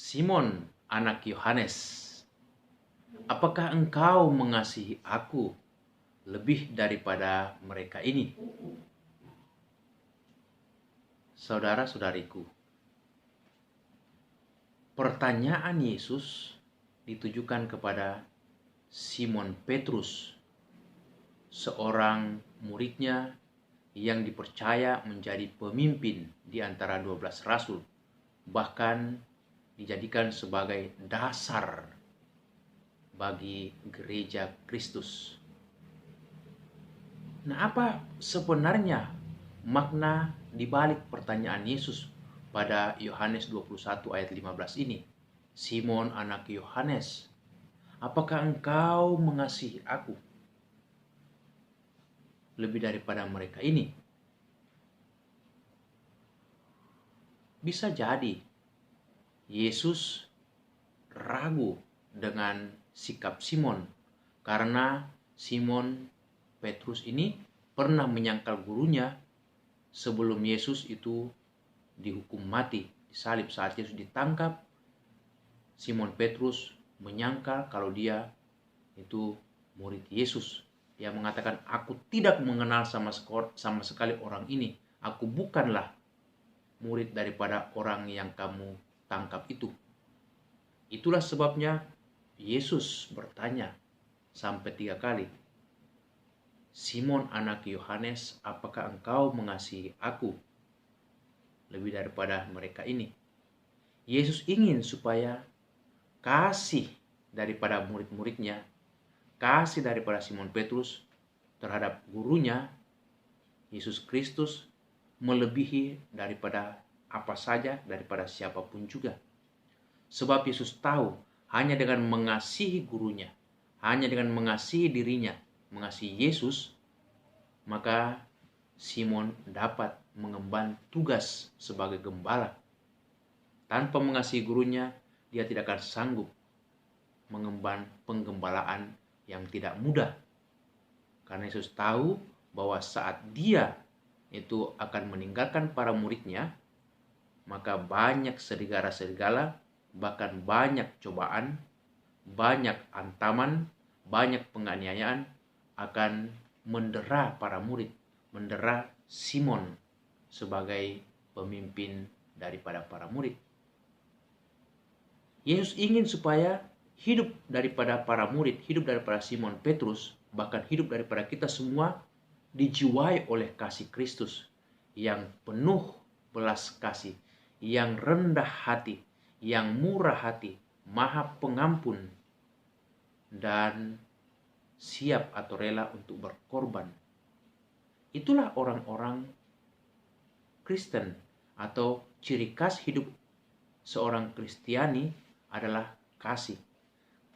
Simon, anak Yohanes, apakah engkau mengasihi aku lebih daripada mereka ini? Saudara-saudariku, pertanyaan Yesus ditujukan kepada Simon Petrus, seorang muridnya yang dipercaya menjadi pemimpin di antara 12 rasul, bahkan dijadikan sebagai dasar bagi gereja Kristus. Nah, apa sebenarnya makna di balik pertanyaan Yesus pada Yohanes 21 ayat 15 ini? Simon anak Yohanes, apakah engkau mengasihi aku lebih daripada mereka ini? Bisa jadi Yesus ragu dengan sikap Simon karena Simon Petrus ini pernah menyangkal gurunya sebelum Yesus itu dihukum mati, disalib. Saat Yesus ditangkap, Simon Petrus menyangkal kalau dia itu murid Yesus. Dia mengatakan, aku tidak mengenal sama sekali orang ini. Aku bukanlah murid daripada orang yang kamu tangkap itu. Itulah sebabnya Yesus bertanya sampai 3 kali, Simon anak Yohanes, apakah engkau mengasihi aku lebih daripada mereka ini? Yesus ingin supaya kasih daripada murid-muridnya, kasih daripada Simon Petrus terhadap gurunya, Yesus Kristus, melebihi daripada apa saja, daripada siapapun juga. Sebab Yesus tahu hanya dengan mengasihi gurunya, hanya dengan mengasihi dirinya, mengasihi Yesus, maka Simon dapat mengemban tugas sebagai gembala. Tanpa mengasihi gurunya, dia tidak akan sanggup mengemban penggembalaan yang tidak mudah. Karena Yesus tahu bahwa saat dia itu akan meninggalkan para muridnya, maka banyak serigala-serigala, bahkan banyak cobaan, banyak antaman, banyak penganiayaan akan mendera para murid, mendera Simon sebagai pemimpin daripada para murid. Yesus ingin supaya hidup daripada para murid, hidup daripada Simon Petrus, bahkan hidup daripada kita semua dijiwai oleh kasih Kristus yang penuh belas kasih, yang rendah hati, yang murah hati, maha pengampun, dan siap atau rela untuk berkorban. Itulah orang-orang Kristen, atau ciri khas hidup seorang Kristiani adalah kasih.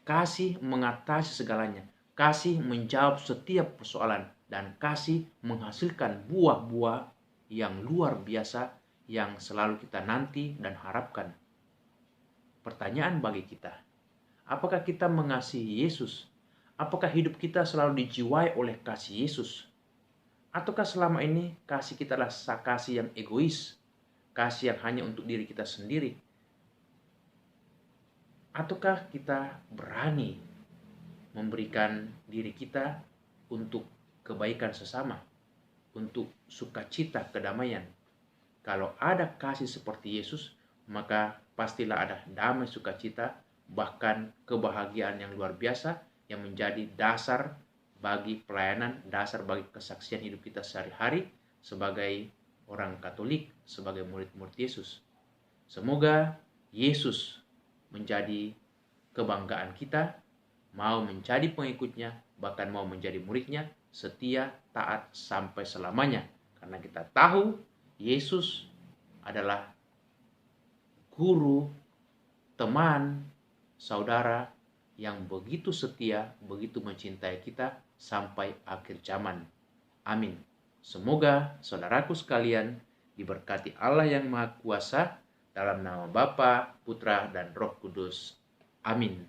Kasih mengatasi segalanya, kasih menjawab setiap persoalan, dan kasih menghasilkan buah-buah yang luar biasa yang selalu kita nanti dan harapkan. Pertanyaan bagi kita, apakah kita mengasihi Yesus? Apakah hidup kita selalu dijiwai oleh kasih Yesus? Ataukah selama ini kasih kita adalah kasih yang egois, kasih yang hanya untuk diri kita sendiri? Ataukah kita berani memberikan diri kita untuk kebaikan sesama, untuk sukacita kedamaian? Kalau ada kasih seperti Yesus, maka pastilah ada damai sukacita, bahkan kebahagiaan yang luar biasa yang menjadi dasar bagi pelayanan, dasar bagi kesaksian hidup kita sehari-hari sebagai orang Katolik, sebagai murid-murid Yesus. Semoga Yesus menjadi kebanggaan kita, mau menjadi pengikutnya, bahkan mau menjadi muridnya, setia, taat sampai selamanya. Karena kita tahu Yesus adalah guru, teman, saudara yang begitu setia, begitu mencintai kita sampai akhir zaman. Amin. Semoga saudaraku sekalian diberkati Allah yang Maha Kuasa, dalam nama Bapa, Putra, dan Roh Kudus. Amin.